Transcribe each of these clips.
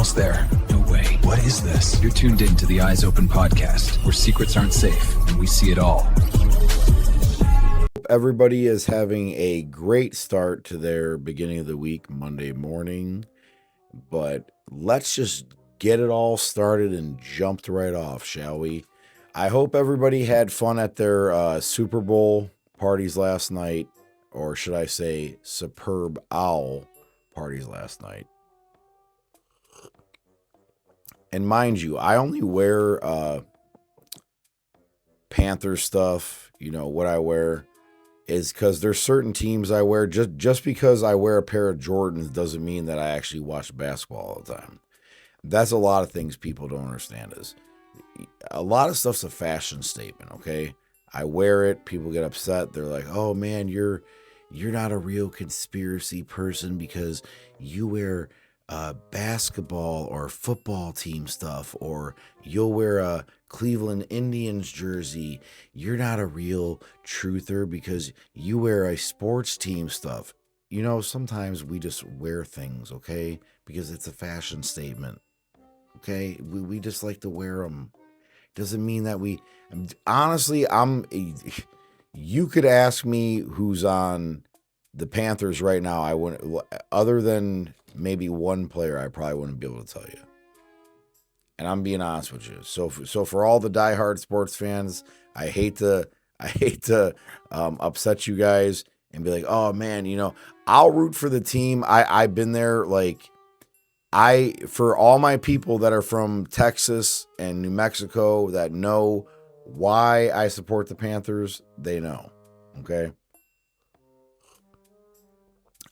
almost there. No way. What is this? You're tuned in to the Eyes Open podcast, where secrets aren't safe and we see it all. Everybody is having a great start to their beginning of the week, Monday morning. But let's just get it all started and jumped right off, shall we? I hope everybody had fun at their Super Bowl parties last night, or should I say superb owl parties last night. And mind you, I only wear Panther stuff. You know, what I wear is because there's certain teams I wear. Just because I wear a pair of Jordans doesn't mean that I actually watch basketball all the time. That's a lot of things people don't understand. Is a lot of stuff's a fashion statement, okay? I wear it, people get upset. They're like, "Oh man, you're not a real conspiracy person because you wear basketball or football team stuff, or you'll wear a Cleveland Indians jersey. You're not a real truther because you wear a sports team stuff." You know, sometimes we just wear things, okay? Because it's a fashion statement, okay? We just like to wear them. Doesn't mean that we... Honestly, you could ask me who's on the Panthers right now. I wouldn't... Other than maybe one player, I probably wouldn't be able to tell you. And I'm being honest with you. So for all the diehard sports fans, I hate to upset you guys and be like, "Oh man, you know, I'll root for the team." I've been there. Like, for all my people that are from Texas and New Mexico that know why I support the Panthers, they know. Okay,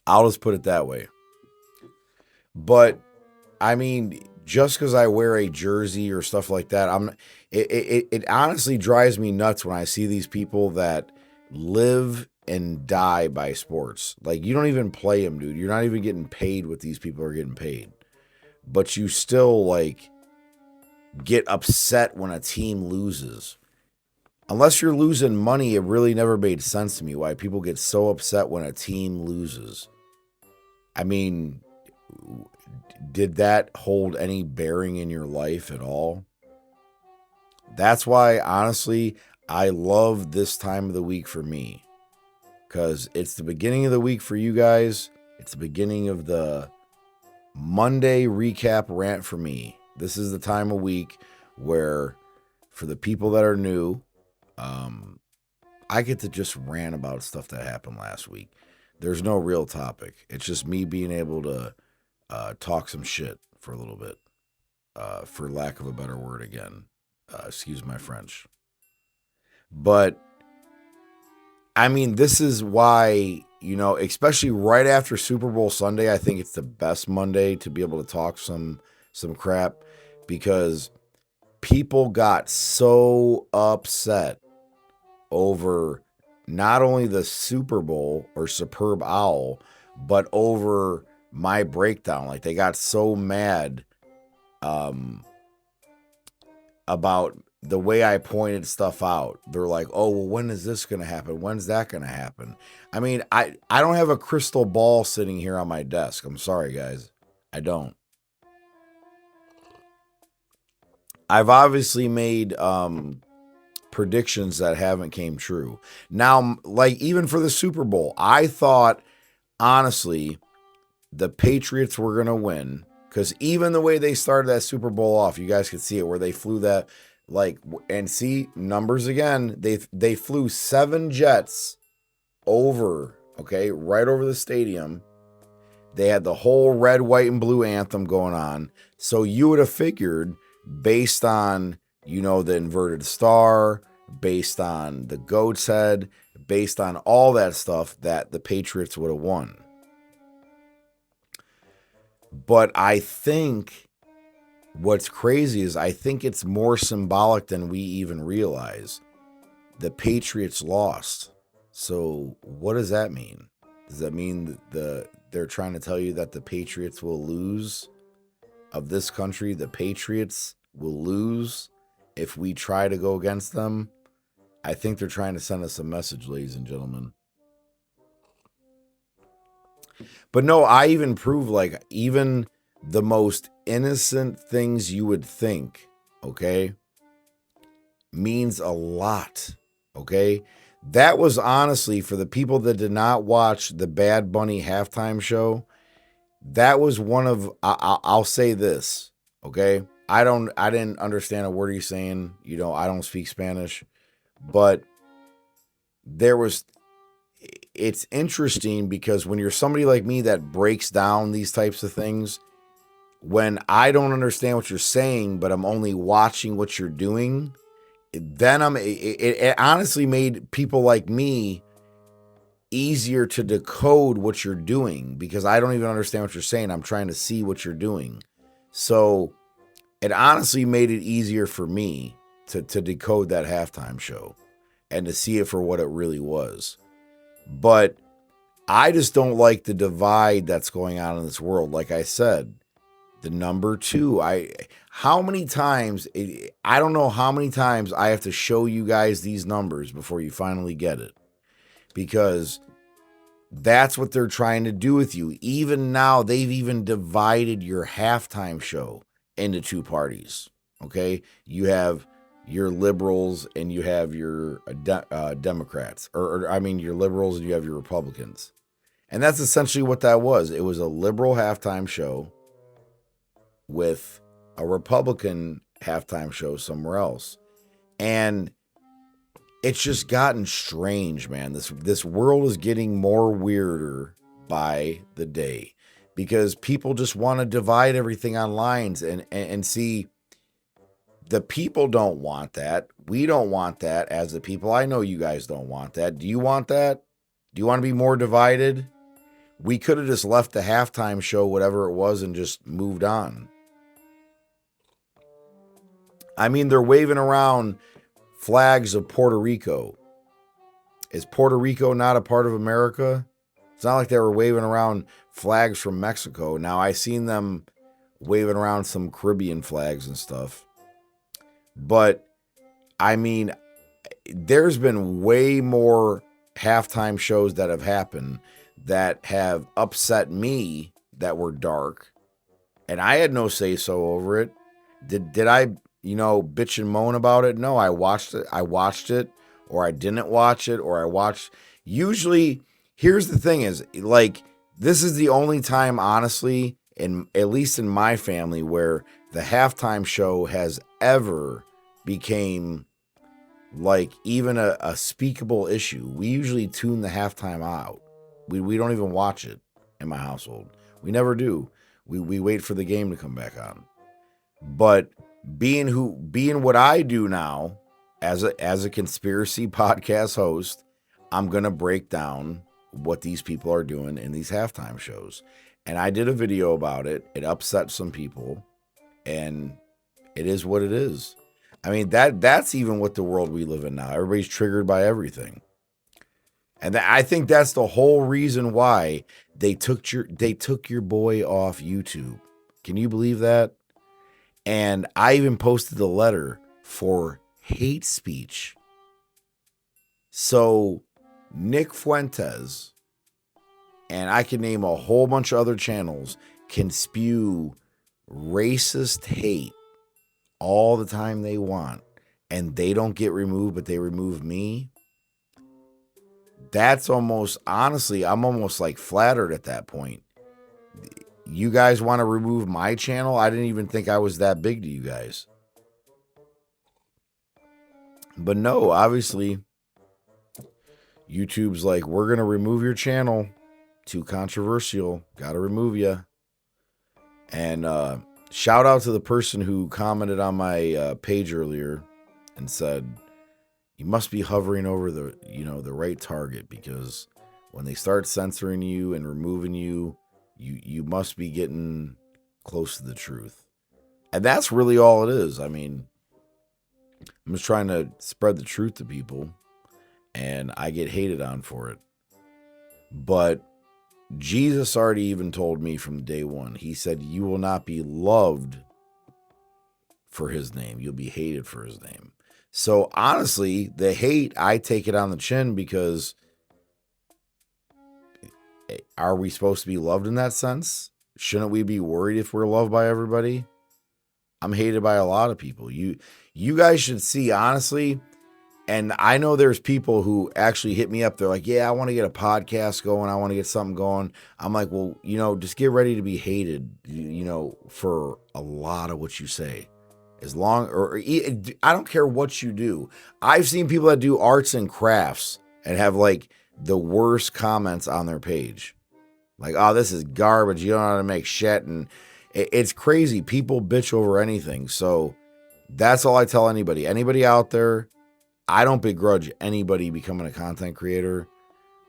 I'll just put it that way. But I mean, just because I wear a jersey or stuff like that, it honestly drives me nuts when I see these people that live and die by sports. Like, you don't even play them, dude. You're not even getting paid what these people are getting paid. But you still, like, get upset when a team loses. Unless you're losing money, it really never made sense to me why people get so upset when a team loses. I mean, did that hold any bearing in your life at all? That's why, honestly, I love this time of the week for me. Because it's the beginning of the week for you guys. It's the beginning of the Monday recap rant for me. This is the time of week where, for the people that are new, I get to just rant about stuff that happened last week. There's no real topic. It's just me being able to talk some shit for a little bit, for lack of a better word again. Excuse my French. But, I mean, this is why, you know, especially right after Super Bowl Sunday, I think it's the best Monday to be able to talk some crap, because people got so upset over not only the Super Bowl or Superb Owl, but over my breakdown. Like, they got so mad about the way I pointed stuff out. They're like, "Oh, well, when is this going to happen? When's that going to happen?" I mean, I don't have a crystal ball sitting here on my desk. I'm sorry, guys. I don't. I've obviously made predictions that haven't came true. Now, like, even for the Super Bowl, I thought, honestly, the Patriots were going to win, because even the way they started that Super Bowl off, you guys could see it, where they flew that, like, and see, numbers again, they flew 7 jets over, okay, right over the stadium. They had the whole red, white, and blue anthem going on. So you would have figured, based on, you know, the inverted star, based on the goat's head, based on all that stuff, that the Patriots would have won. But I think what's crazy is I think it's more symbolic than we even realize. The Patriots lost. So what does that mean? Does that mean they're trying to tell you that the Patriots will lose? Of this country, the Patriots will lose if we try to go against them? I think they're trying to send us a message, ladies and gentlemen. But no, I even proved, like, even the most innocent things you would think, okay, means a lot, okay? That was honestly, for the people that did not watch the Bad Bunny halftime show, that was one of, I'll say this, okay? I didn't understand a word he's saying. You know, I don't speak Spanish, but it's interesting because when you're somebody like me that breaks down these types of things, when I don't understand what you're saying, but I'm only watching what you're doing, then it honestly made people like me easier to decode what you're doing because I don't even understand what you're saying. I'm trying to see what you're doing. So it honestly made it easier for me to decode that halftime show and to see it for what it really was. But I just don't like the divide that's going on in this world. Like I said, the number 2, how many times, I don't know how many times I have to show you guys these numbers before you finally get it. Because that's what they're trying to do with you. Even now, they've even divided your halftime show into 2 parties. Okay? You have your liberals and you have your Democrats. Or I mean, your liberals and you have your Republicans. And that's essentially what that was. It was a liberal halftime show with a Republican halftime show somewhere else. And it's just gotten strange, man. This world is getting more weirder by the day because people just want to divide everything on lines and see, the people don't want that. We don't want that as the people. I know you guys don't want that. Do you want that? Do you want to be more divided? We could have just left the halftime show, whatever it was, and just moved on. I mean, they're waving around flags of Puerto Rico. Is Puerto Rico not a part of America? It's not like they were waving around flags from Mexico. Now, I seen them waving around some Caribbean flags and stuff. But, I mean, there's been way more halftime shows that have happened that have upset me that were dark. And I had no say-so over it. Did I, bitch and moan about it? No, I watched it, or I didn't watch it, or I watched. Usually, here's the thing is, like, this is the only time, honestly, at least in my family, where the halftime show has ever became, like, even a speakable issue. We usually tune the halftime out. We don't even watch it in my household. We never do. We wait for the game to come back on. But being what I do now as a conspiracy podcast host, I'm going to break down what these people are doing in these halftime shows. And I did a video about it. It upset some people, and it is what it is. I mean, that's even what the world we live in now. Everybody's triggered by everything. And I think that's the whole reason why they took your boy off YouTube. Can you believe that? And I even posted a letter for hate speech. So Nick Fuentes, and I can name a whole bunch of other channels, can spew racist hate all the time they want, and they don't get removed, but they remove me. That's almost, honestly, I'm almost like flattered at that point. You guys want to remove my channel? I didn't even think I was that big to you guys. But no, obviously, YouTube's like, we're going to remove your channel. Too controversial. Got to remove you. And shout out to the person who commented on my page earlier and said, you must be hovering over the right target, because when they start censoring you and removing you, you must be getting close to the truth. And that's really all it is. I mean, I'm just trying to spread the truth to people, and I get hated on for it. But Jesus already even told me from day one. He said, you will not be loved for his name. You'll be hated for his name. So honestly, the hate, I take it on the chin, because are we supposed to be loved in that sense? Shouldn't we be worried if we're loved by everybody? I'm hated by a lot of people. You guys should see, honestly, and I know there's people who actually hit me up. They're like, yeah, I want to get a podcast going. I want to get something going. I'm like, well, just get ready to be hated, for a lot of what you say. As long, I don't care what you do. I've seen people that do arts and crafts and have like the worst comments on their page. Like, oh, this is garbage. You don't know how to make shit. And it's crazy. People bitch over anything. So that's all I tell anybody. Anybody out there, I don't begrudge anybody becoming a content creator.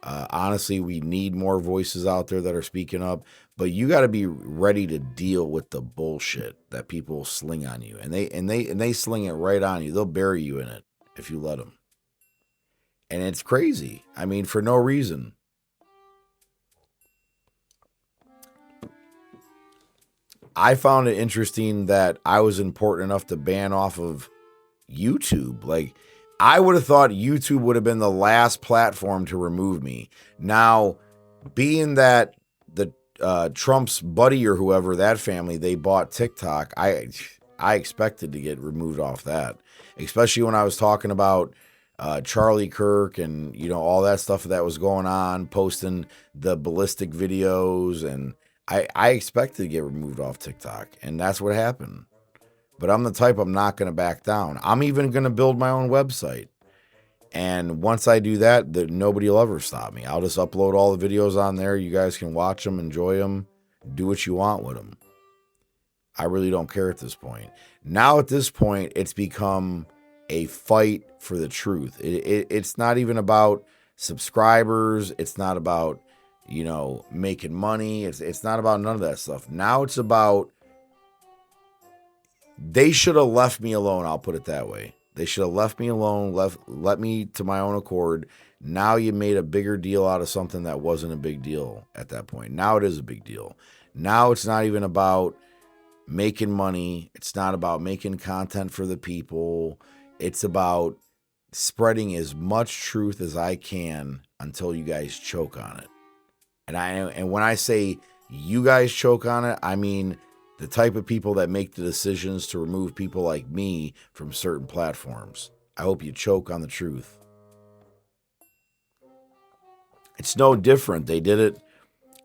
Honestly, we need more voices out there that are speaking up, but you got to be ready to deal with the bullshit that people sling on you, and they sling it right on you. They'll bury you in it if you let them, and it's crazy. I mean, for no reason. I found it interesting that I was important enough to ban off of YouTube. Like, I would have thought YouTube would have been the last platform to remove me. Now, being that the Trump's buddy or whoever, that family, they bought TikTok, I expected to get removed off that. Especially when I was talking about Charlie Kirk and, all that stuff that was going on, posting the ballistic videos. And I expected to get removed off TikTok. And that's what happened. But I'm the type, I'm not going to back down. I'm even going to build my own website. And once I do that, nobody will ever stop me. I'll just upload all the videos on there. You guys can watch them, enjoy them, do what you want with them. I really don't care at this point. Now at this point, it's become a fight for the truth. It's not even about subscribers. It's not about, making money. It's not about none of that stuff. Now it's about, they should have left me alone. I'll put it that way. They should have left me alone, let me to my own accord. Now you made a bigger deal out of something that wasn't a big deal at that point. Now it is a big deal. Now it's not even about making money. It's not about making content for the people. It's about spreading as much truth as I can until you guys choke on it. And when I say you guys choke on it, I mean the type of people that make the decisions to remove people like me from certain platforms. I hope you choke on the truth. It's no different. They did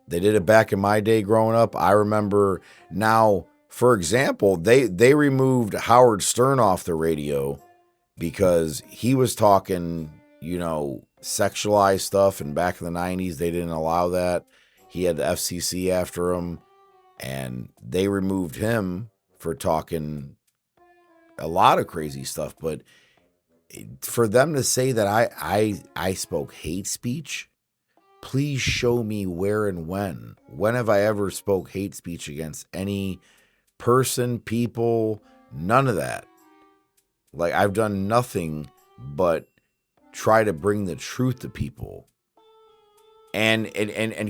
it back in my day growing up. I remember now, for example, they removed Howard Stern off the radio because he was talking, sexualized stuff. And back in the 90s, they didn't allow that. He had the FCC after him. And they removed him for talking a lot of crazy stuff. But for them to say that I spoke hate speech, please show me where and when. When have I ever spoke hate speech against any person, people? None of that. Like, I've done nothing but try to bring the truth to people. And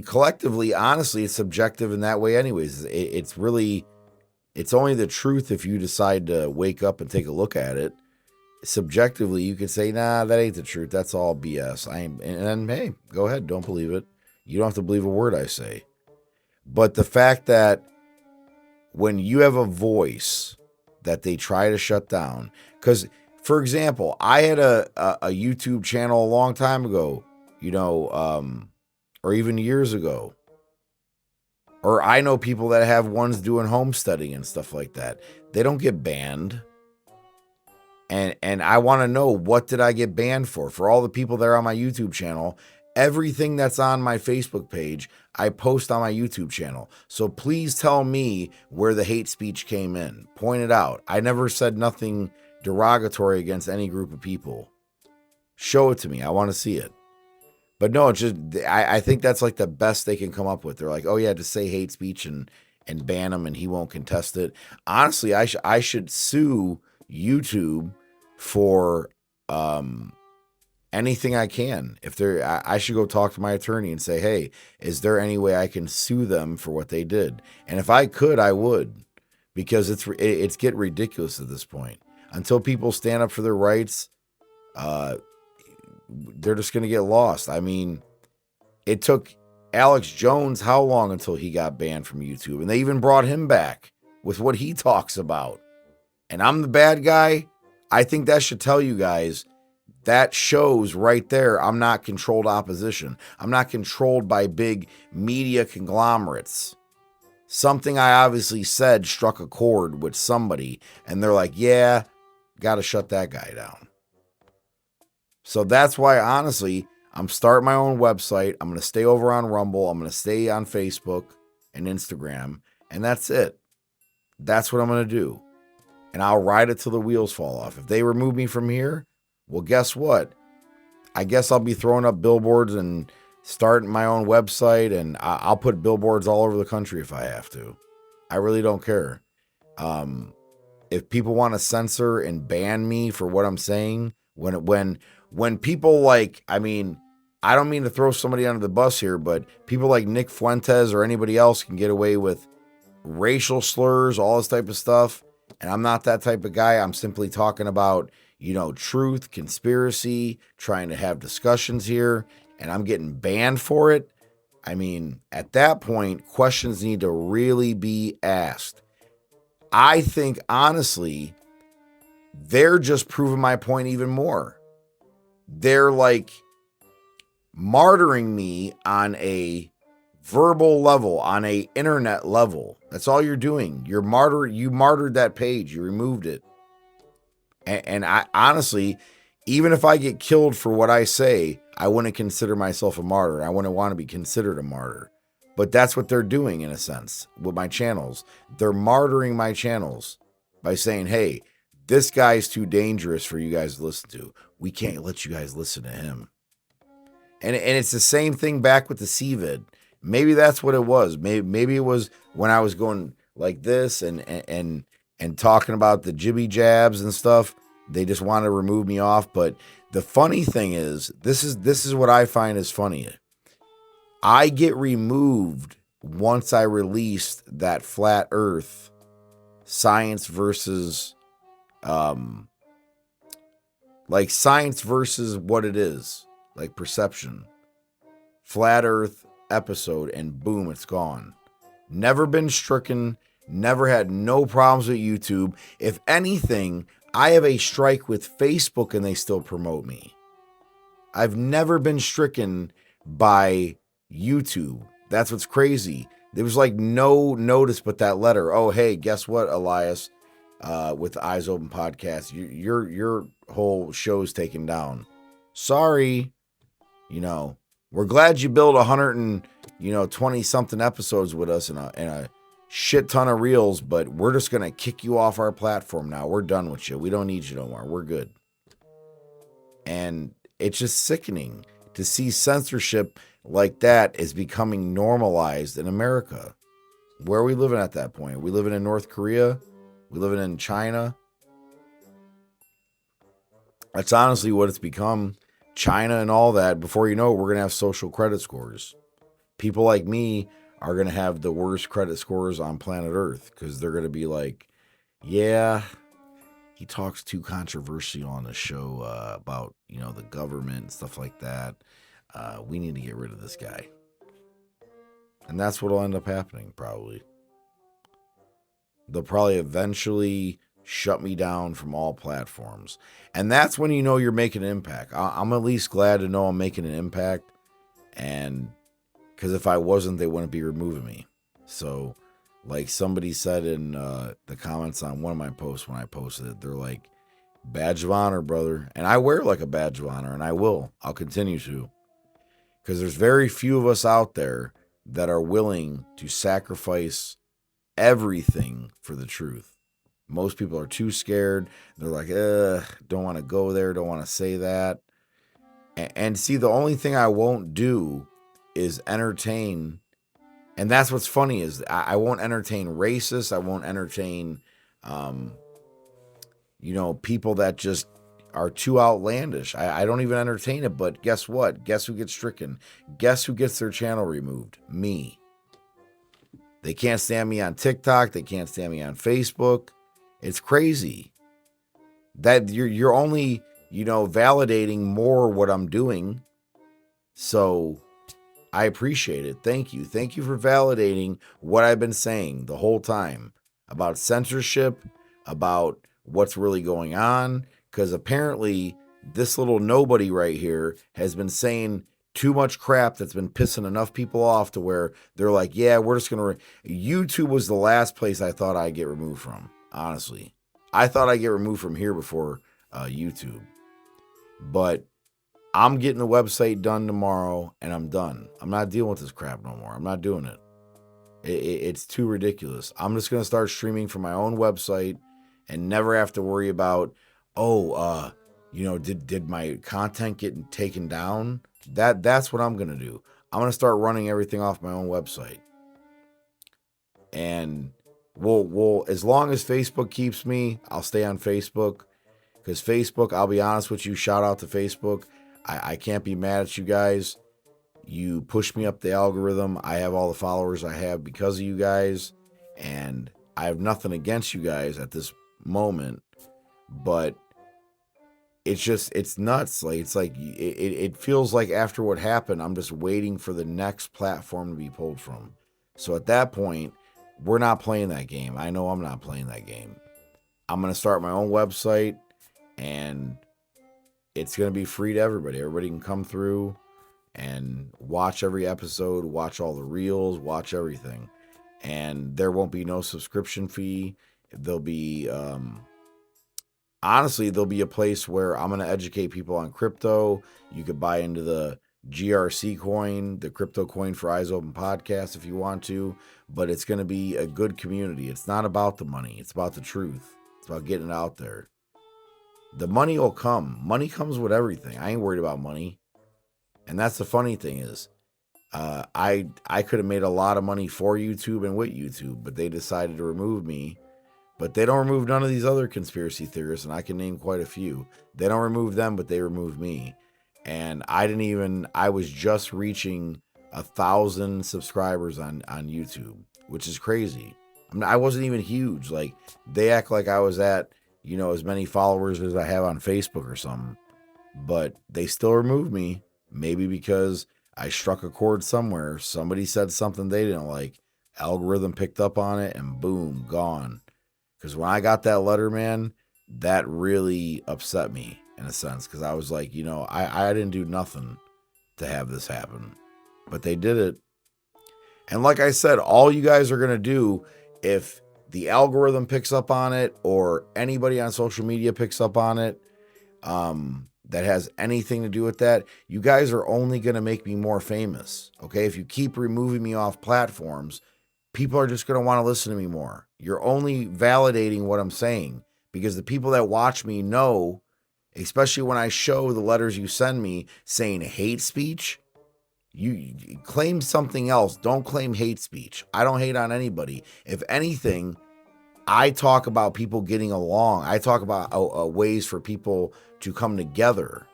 collectively, honestly, it's subjective in that way anyways. It's only the truth if you decide to wake up and take a look at it. Subjectively, you can say, nah, that ain't the truth. That's all BS. And hey, go ahead. Don't believe it. You don't have to believe a word I say. But the fact that when you have a voice that they try to shut down, because, for example, I had a YouTube channel a long time ago, or even years ago. Or I know people that have ones doing homesteading and stuff like that. They don't get banned. And I want to know, what did I get banned for? For all the people that are on my YouTube channel, everything that's on my Facebook page, I post on my YouTube channel. So please tell me where the hate speech came in. Point it out. I never said nothing derogatory against any group of people. Show it to me. I want to see it. But no, it's just, I think that's like the best they can come up with. They're like, oh yeah, to say hate speech and ban him and he won't contest it. Honestly, I should sue YouTube for anything I can. I should go talk to my attorney and say, hey, is there any way I can sue them for what they did? And if I could, I would, because it's getting ridiculous at this point. Until people stand up for their rights, they're just going to get lost. I mean, it took Alex Jones, how long until he got banned from YouTube? And they even brought him back with what he talks about. And I'm the bad guy. I think that should tell you guys, that shows right there, I'm not controlled opposition. I'm not controlled by big media conglomerates. Something I obviously said struck a chord with somebody, and they're like, yeah, got to shut that guy down. So that's why, honestly, I'm starting my own website. I'm going to stay over on Rumble. I'm going to stay on Facebook and Instagram, and that's it. That's what I'm going to do. And I'll ride it till the wheels fall off. If they remove me from here, well, guess what? I guess I'll be throwing up billboards and starting my own website, and I'll put billboards all over the country if I have to. I really don't care. If people want to censor and ban me for what I'm saying, when people like, I mean, I don't mean to throw somebody under the bus here, but people like Nick Fuentes or anybody else can get away with racial slurs, all this type of stuff. And I'm not that type of guy. I'm simply talking about, truth, conspiracy, trying to have discussions here, and I'm getting banned for it. I mean, at that point, questions need to really be asked. I think, honestly, they're just proving my point even more. They're like martyring me on a verbal level, on a internet level. That's all you're doing. You martyred that page. You removed it. And I honestly, even if I get killed for what I say, I wouldn't consider myself a martyr. I wouldn't want to be considered a martyr. But that's what they're doing, in a sense, with my channels. They're martyring my channels by saying, hey, this guy's too dangerous for you guys to listen to. We can't let you guys listen to him. And it's the same thing back with the CVID. Maybe that's what it was. Maybe it was when I was going like this and talking about the jibby jabs and stuff. They just want to remove me off. But the funny thing is, this is what I find is funny. I get removed once I released that flat earth science versus like science versus what it is, like perception. Flat earth episode, and boom, it's gone. Never been stricken, never had no problems with YouTube. If anything, I have a strike with Facebook and they still promote me. I've never been stricken by YouTube. That's what's crazy. There was like no notice but that letter. Oh, hey, guess what, Elias? With the Eyes Open podcast, your whole show's taken down. Sorry. We're glad you built 120 something episodes with us and a shit ton of reels, but we're just going to kick you off our platform now. We're done with you. We don't need you no more. We're good. And it's just sickening to see censorship like that is becoming normalized in America. Where are we living at that point? Are we living in North Korea? We living in China? That's honestly what it's become. China and all that. Before you know it, we're going to have social credit scores. People like me are going to have the worst credit scores on planet Earth because they're going to be like, yeah, he talks too controversial on the show about, the government and stuff like that. We need to get rid of this guy. And that's what will end up happening, probably. They'll probably eventually shut me down from all platforms. And that's when you know you're making an impact. I'm at least glad to know I'm making an impact. And because if I wasn't, they wouldn't be removing me. So like somebody said in the comments on one of my posts when I posted it, they're like, badge of honor, brother. And I wear like a badge of honor, and I'll continue to. Because there's very few of us out there that are willing to sacrifice everything for the truth. Most people are too scared. They're like, don't want to go there, don't want to say that. And see, the only thing I won't do is entertain. And that's what's funny is I won't entertain racists. I won't entertain, people that just are too outlandish. I don't even entertain it. But guess what? Guess who gets stricken? Guess who gets their channel removed? Me. They can't stand me on TikTok. They can't stand me on Facebook. It's crazy that you're only, validating more what I'm doing. So I appreciate it. Thank you. Thank you for validating what I've been saying the whole time about censorship, about what's really going on. Because apparently, this little nobody right here has been saying too much crap that's been pissing enough people off to where they're like, yeah, we're just going to. YouTube was the last place I thought I'd get removed from, honestly. I thought I'd get removed from here before YouTube. But I'm getting the website done tomorrow, and I'm done. I'm not dealing with this crap no more. I'm not doing it. It's too ridiculous. I'm just going to start streaming from my own website and never have to worry about, did my content get taken down? That's what I'm going to do. I'm going to start running everything off my own website. And we'll as long as Facebook keeps me, I'll stay on Facebook. Because Facebook, I'll be honest with you, shout out to Facebook. I can't be mad at you guys. You push me up the algorithm. I have all the followers I have because of you guys. And I have nothing against you guys at this moment. But it's nuts. It feels like after what happened, I'm just waiting for the next platform to be pulled from. So at that point, we're not playing that game. I know I'm not playing that game. I'm going to start my own website, and it's going to be free to everybody. Everybody can come through and watch every episode, watch all the reels, watch everything. And there won't be no subscription fee. There'll be, honestly, there'll be a place where I'm going to educate people on crypto. You could buy into the GRC coin, the crypto coin for Eyes Open podcast if you want to, but it's going to be a good community. It's not about the money. It's about the truth. It's about getting it out there. The money will come. Money comes with everything. I ain't worried about money. And that's the funny thing is, I could have made a lot of money for YouTube and with YouTube, but they decided to remove me. But they don't remove none of these other conspiracy theorists, and I can name quite a few. They don't remove them, but they remove me. And I was just reaching 1,000 subscribers on YouTube, which is crazy. I wasn't even huge. Like, they act like I was at, as many followers as I have on Facebook or something. But they still removed me. Maybe because I struck a chord somewhere. Somebody said something they didn't like. Algorithm picked up on it, and boom, gone. Because when I got that letter, man, that really upset me in a sense. Because I was like, I didn't do nothing to have this happen. But they did it. And like I said, all you guys are going to do, if the algorithm picks up on it or anybody on social media picks up on it, that has anything to do with that, you guys are only going to make me more famous. Okay. If you keep removing me off platforms, people are just going to want to listen to me more. You're only validating what I'm saying, because the people that watch me know, especially when I show the letters you send me saying hate speech, you claim something else. Don't claim hate speech. I don't hate on anybody. If anything, I talk about people getting along. I talk about ways for people to come together,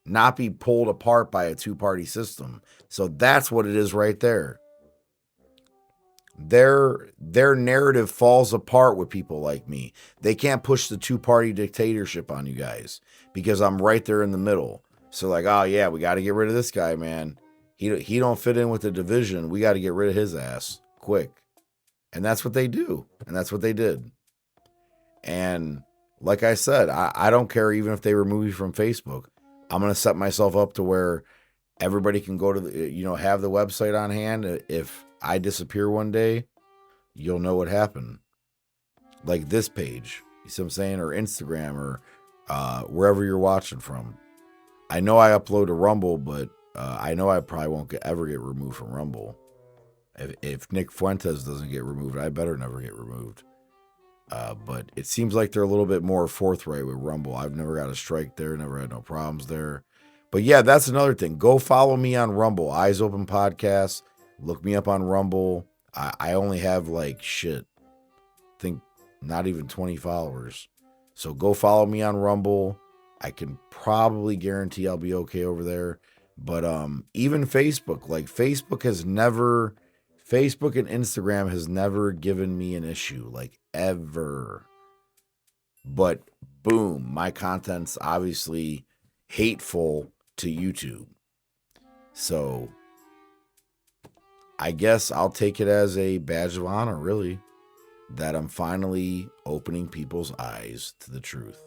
not be pulled apart by a two-party system. So that's what it is right there. Their narrative falls apart with people like me. They can't push the two-party dictatorship on you guys because I'm right there in the middle. So like, oh yeah, we got to get rid of this guy, man. He don't fit in with the division. We got to get rid of his ass quick. And that's what they do. And that's what they did. And like I said, I don't care even if they remove me from Facebook. I'm going to set myself up to where everybody can go to have the website on hand. If I disappear one day, you'll know what happened. Like this page, you see what I'm saying? Or Instagram or wherever you're watching from. I know I upload to Rumble, but I know I probably won't ever get removed from Rumble. If Nick Fuentes doesn't get removed, I better never get removed. But it seems like they're a little bit more forthright with Rumble. I've never got a strike there, never had no problems there. But yeah, that's another thing. Go follow me on Rumble, Eyes Open Podcast. Look me up on Rumble. I only have I think not even 20 followers. So go follow me on Rumble. I can probably guarantee I'll be okay over there. But even Facebook, Facebook and Instagram has never given me an issue, ever. But boom, my content's obviously hateful to YouTube. So I guess I'll take it as a badge of honor, really, that I'm finally opening people's eyes to the truth.